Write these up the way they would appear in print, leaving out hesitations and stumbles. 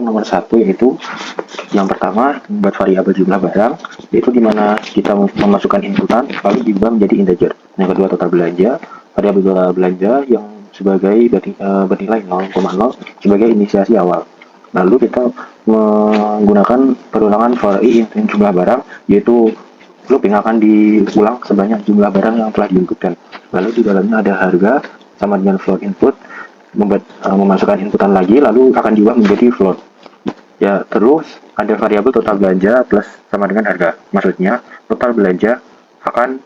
nomor 1, yaitu yang pertama buat variabel jumlah barang, yaitu dimana kita memasukkan inputan lalu diubah menjadi integer. Yang kedua total belanja, variabel total belanja yang sebagai bernilai 0,0 sebagai inisiasi awal. Lalu kita menggunakan perulangan for i in jumlah barang, yaitu loop yang akan diulang sebanyak jumlah barang yang telah diinputkan. Lalu di dalamnya ada harga sama dengan float input, memasukkan inputan lagi lalu akan diubah menjadi float. Ya, terus ada variabel total belanja plus sama dengan harga. Maksudnya total belanja akan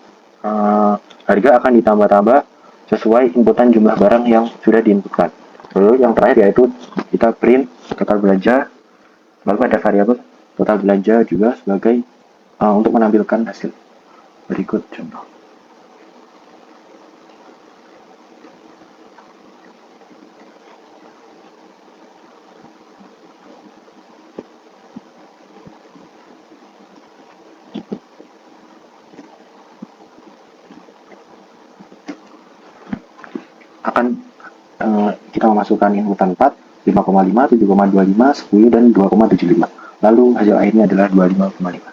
harga akan ditambah-tambah sesuai inputan jumlah barang yang sudah diinputkan. Lalu yang terakhir yaitu kita print total belanja, lalu ada variabel total belanja juga sebagai untuk menampilkan hasil. Berikut contoh. Akan kita memasukkan inputan 4, 5,5, 7,25, 10, dan 2,75. Lalu hasil akhirnya adalah 25,5.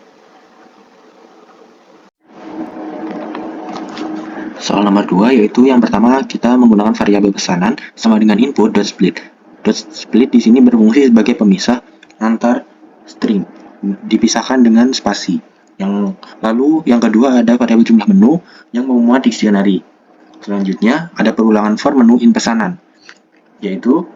Soal nomor 2 yaitu yang pertama kita menggunakan variabel pesanan sama dengan input dot split. Dot split di sini berfungsi sebagai pemisah antar string, dipisahkan dengan spasi. Lalu yang kedua ada variabel jumlah menu yang memuat dictionary. Selanjutnya ada perulangan for menu in pesanan, yaitu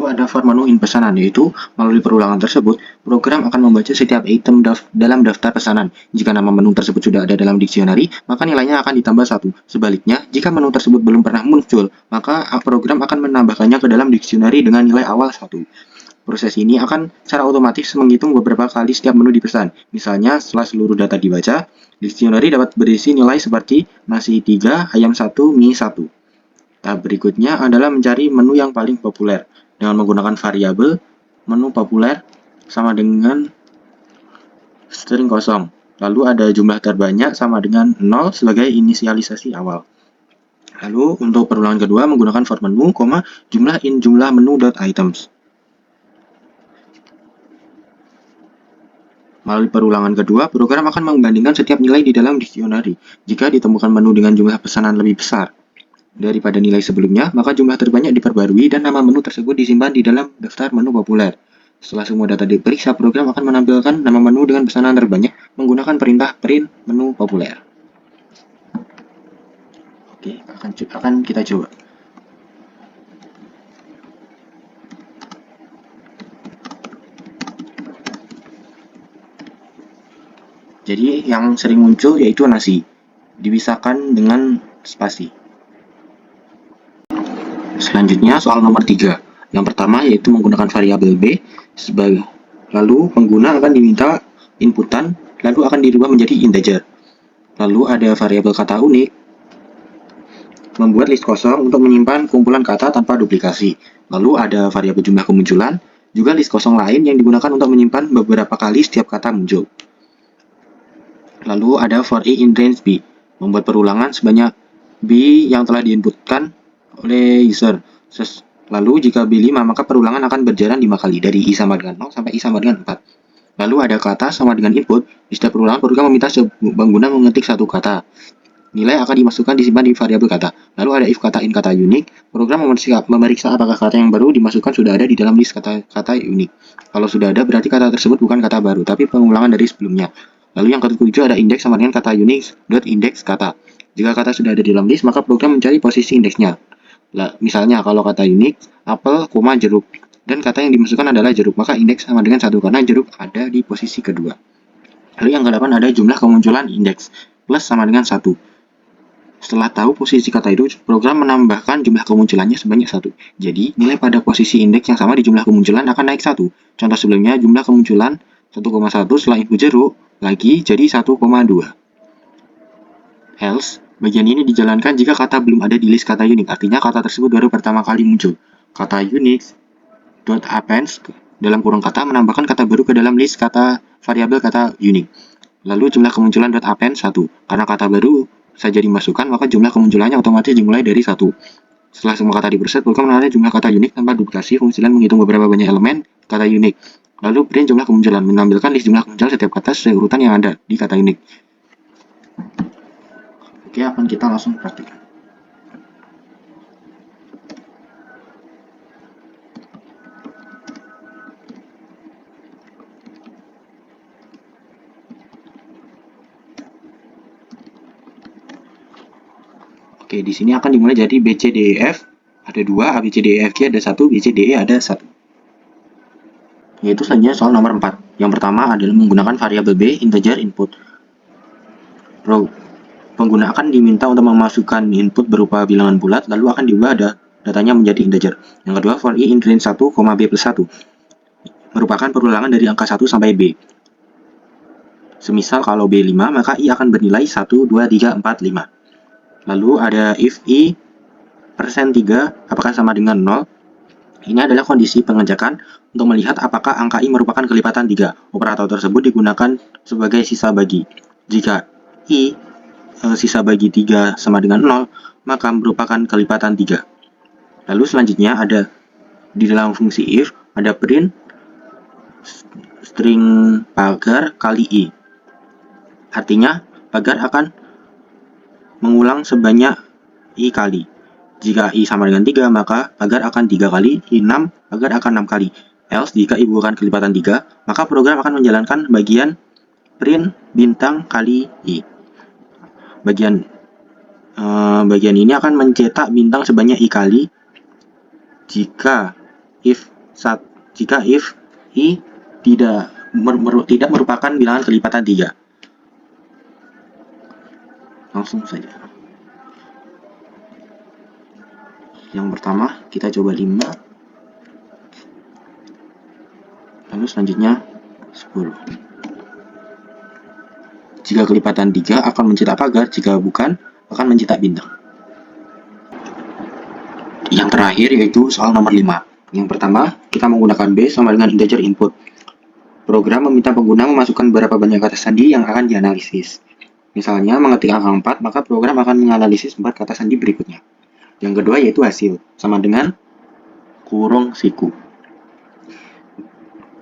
ada for menu in pesanan, yaitu melalui perulangan tersebut program akan membaca setiap item dalam daftar pesanan. Jika nama menu tersebut sudah ada dalam dictionary, maka nilainya akan ditambah 1. Sebaliknya, jika menu tersebut belum pernah muncul, maka program akan menambahkannya ke dalam dictionary dengan nilai awal 1. Proses ini akan secara otomatis menghitung beberapa kali setiap menu dipesan. Misalnya, setelah seluruh data dibaca, dictionary dapat berisi nilai seperti nasi 3, ayam 1, mie 1. Tahap berikutnya adalah mencari menu yang paling populer dengan menggunakan variabel menu populer sama dengan string kosong. Lalu ada jumlah terbanyak sama dengan 0 sebagai inisialisasi awal. Lalu untuk perulangan kedua menggunakan for menu, jumlah in jumlah menu dot items. Melalui perulangan kedua, program akan membandingkan setiap nilai di dalam dictionary. Jika ditemukan menu dengan jumlah pesanan lebih besar daripada nilai sebelumnya, maka jumlah terbanyak diperbarui dan nama menu tersebut disimpan di dalam daftar menu populer. Setelah semua data diperiksa, program akan menampilkan nama menu dengan pesanan terbanyak menggunakan perintah print menu populer. Oke, akan kita coba. Jadi yang sering muncul yaitu nasi, dipisahkan dengan spasi. Selanjutnya soal nomor 3. Yang pertama yaitu menggunakan variabel B lalu pengguna akan diminta inputan lalu akan dirubah menjadi integer. Lalu ada variabel kata unik, membuat list kosong untuk menyimpan kumpulan kata tanpa duplikasi. Lalu ada variabel jumlah kemunculan, juga list kosong lain yang digunakan untuk menyimpan beberapa kali setiap kata muncul. Lalu ada for i in range b, membuat perulangan sebanyak b yang telah diinputkan oleh user. Lalu jika b 5, maka perulangan akan berjalan 5 kali, dari i sama dengan 0 sampai i sama dengan 4. Lalu ada kata sama dengan input. Di setiap perulangan, program meminta pengguna mengetik satu kata. Nilai akan dimasukkan disimpan di variabel kata. Lalu ada if kata in kata unik. Program memeriksa apakah kata yang baru dimasukkan sudah ada di dalam list kata unik. Kalau sudah ada, berarti kata tersebut bukan kata baru, tapi pengulangan dari sebelumnya. Lalu yang ketujuh ada indeks sama dengan kata unix.index kata. Jika kata sudah ada di dalam list, maka program mencari posisi indeksnya. Misalnya kalau kata unix, apel, jeruk, dan kata yang dimasukkan adalah jeruk, maka indeks sama dengan 1 karena jeruk ada di posisi kedua. Lalu yang ke-8 ada jumlah kemunculan indeks, plus sama dengan 1. Setelah tahu posisi kata itu, program menambahkan jumlah kemunculannya sebanyak 1. Jadi, nilai pada posisi indeks yang sama di jumlah kemunculan akan naik 1. Contoh sebelumnya, jumlah kemunculan 1,1 setelah input jeruk, lagi jadi 1,2. Else, bagian ini dijalankan jika kata belum ada di list kata unik, artinya kata tersebut baru pertama kali muncul. Kata unix.appends dalam kurung kata menambahkan kata baru ke dalam list kata variabel kata unik. Lalu jumlah kemunculan .append 1. Karena kata baru saja dimasukkan, maka jumlah kemunculannya otomatis dimulai dari 1. Setelah semua kata diperset, program mengenali jumlah kata unik tanpa duplikasi. Fungsi lain menghitung beberapa banyak elemen kata unik. Lalu print jumlah kemunculan, menampilkan list jumlah kemunculan setiap kata sesuai urutan yang ada di kata unik. Oke, akan kita langsung praktikkan. Oke, di sini akan dimulai jadi B, C, D, E, F. Ada 2, A, B, C, D, E, F, G ada 1, B, C, D, E ada 1. Yaitu selanjutnya soal nomor 4. Yang pertama adalah menggunakan variabel B, integer input. Pengguna akan diminta untuk memasukkan input berupa bilangan bulat, lalu akan diubah datanya menjadi integer. Yang kedua, for I in range 1, B plus 1. Merupakan perulangan dari angka 1 sampai B. Semisal kalau B 5, maka I akan bernilai 1, 2, 3, 4, 5. Lalu ada if I persen 3 apakah sama dengan 0. Ini adalah kondisi pengejakan untuk melihat apakah angka I merupakan kelipatan 3. Operator tersebut digunakan sebagai sisa bagi. Jika I sisa bagi 3 sama dengan 0, maka merupakan kelipatan 3. Lalu selanjutnya ada di dalam fungsi if ada print string pagar kali I. Artinya pagar akan mengulang sebanyak I kali. Jika I sama dengan 3, maka pagar akan 3 kali, I 6, pagar akan 6 kali. Else, jika I bukan kelipatan 3, maka program akan menjalankan bagian print bintang kali I. Bagian ini akan mencetak bintang sebanyak I kali jika if I tidak merupakan bilangan kelipatan 3. Langsung saja. Yang pertama kita coba 5, lalu selanjutnya 10. Jika kelipatan 3 akan mencetak pagar, jika bukan akan mencetak bintang. Yang terakhir yaitu soal nomor 5. Yang pertama, kita menggunakan B sama dengan integer input. Program meminta pengguna memasukkan berapa banyak kata sandi yang akan dianalisis. Misalnya mengetik angka 4, maka program akan menganalisis 4 kata sandi berikutnya. Yang kedua yaitu hasil, sama dengan kurung siku.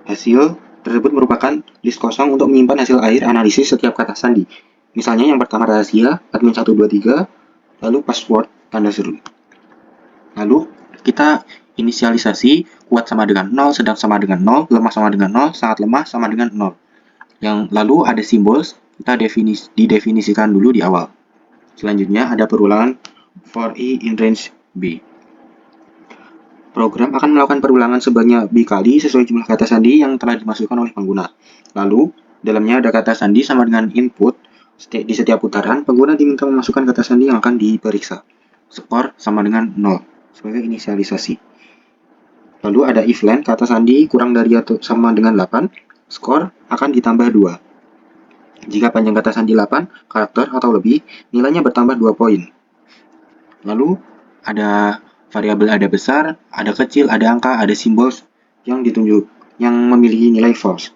Hasil tersebut merupakan list kosong untuk menyimpan hasil akhir analisis setiap kata sandi. Misalnya yang pertama rahasia, admin 123, lalu password, tanda seru. Lalu kita inisialisasi kuat sama dengan 0, sedang sama dengan 0, lemah sama dengan 0, sangat lemah sama dengan 0. Yang lalu ada simbol, kita didefinisikan dulu di awal. Selanjutnya ada perulangan for I in range B. Program akan melakukan perulangan sebanyak B kali sesuai jumlah kata sandi yang telah dimasukkan oleh pengguna. Lalu, dalamnya ada kata sandi sama dengan input. Di setiap putaran, pengguna diminta memasukkan kata sandi yang akan diperiksa. Skor sama dengan 0 sebagai inisialisasi. Lalu ada if line, kata sandi kurang dari atau sama dengan 8, skor akan ditambah 2. Jika panjang kata sandi 8 karakter atau lebih, nilainya bertambah 2 poin. Lalu ada variabel ada besar, ada kecil, ada angka, ada simbol yang ditunjuk yang memiliki nilai false.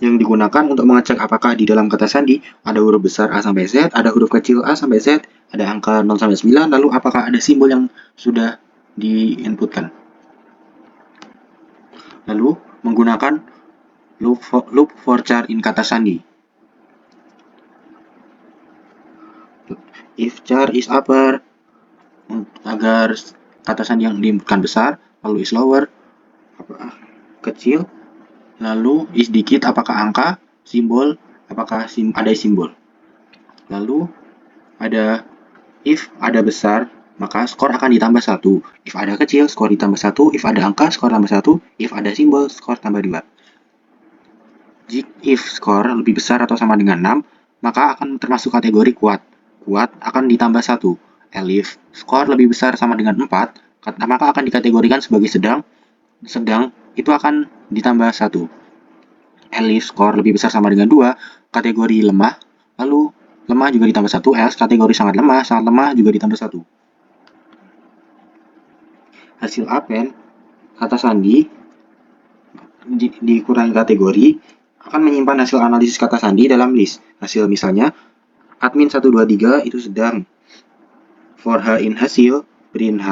Yang digunakan untuk mengecek apakah di dalam kata sandi ada huruf besar A sampai Z, ada huruf kecil A sampai Z, ada angka 0 sampai 9, lalu apakah ada simbol yang sudah diinputkan. Lalu menggunakan loop for char in kata sandi. If char is upper, agar kata sandi yang diinputkan besar, lalu is lower, kecil, lalu is dikit, apakah angka, simbol, apakah ada simbol. Lalu ada if ada besar, maka skor akan ditambah 1. If ada kecil, skor ditambah 1. If ada angka, skor tambah 1. If ada simbol, skor tambah 2. If skor lebih besar atau sama dengan 6, maka akan termasuk kategori kuat. Kuat akan ditambah 1. If skor lebih besar sama dengan 4, maka akan dikategorikan sebagai sedang. Sedang itu akan ditambah 1. If skor lebih besar sama dengan 2, kategori lemah. Lalu lemah juga ditambah 1. Else kategori sangat lemah juga ditambah 1. Hasil append, kata sandi dikurangi kategori, akan menyimpan hasil analisis kata sandi dalam list. Hasil misalnya, admin 123 itu sedang. For H in hasil, print H.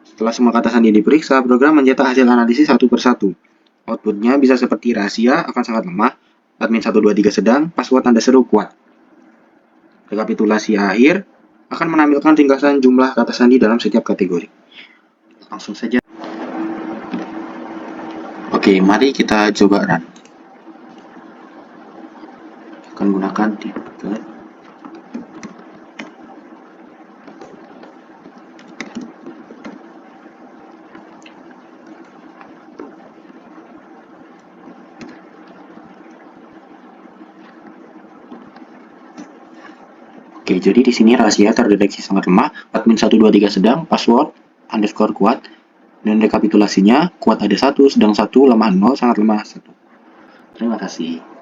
Setelah semua kata sandi diperiksa, program mencetak hasil analisis satu persatu. Outputnya bisa seperti rahasia akan sangat lemah, admin 123 sedang, password Anda seru kuat. Rekapitulasi akhir akan menampilkan ringkasan jumlah kata sandi dalam setiap kategori. Langsung saja. Oke, mari kita coba run. Akan gunakan tiket. Oke, jadi di sini rahasia terdeteksi sangat lemah, admin 123 sedang, password underscore kuat, dan rekapitulasinya kuat ada 1, sedang 1, lemah 0, sangat lemah 1. Terima kasih.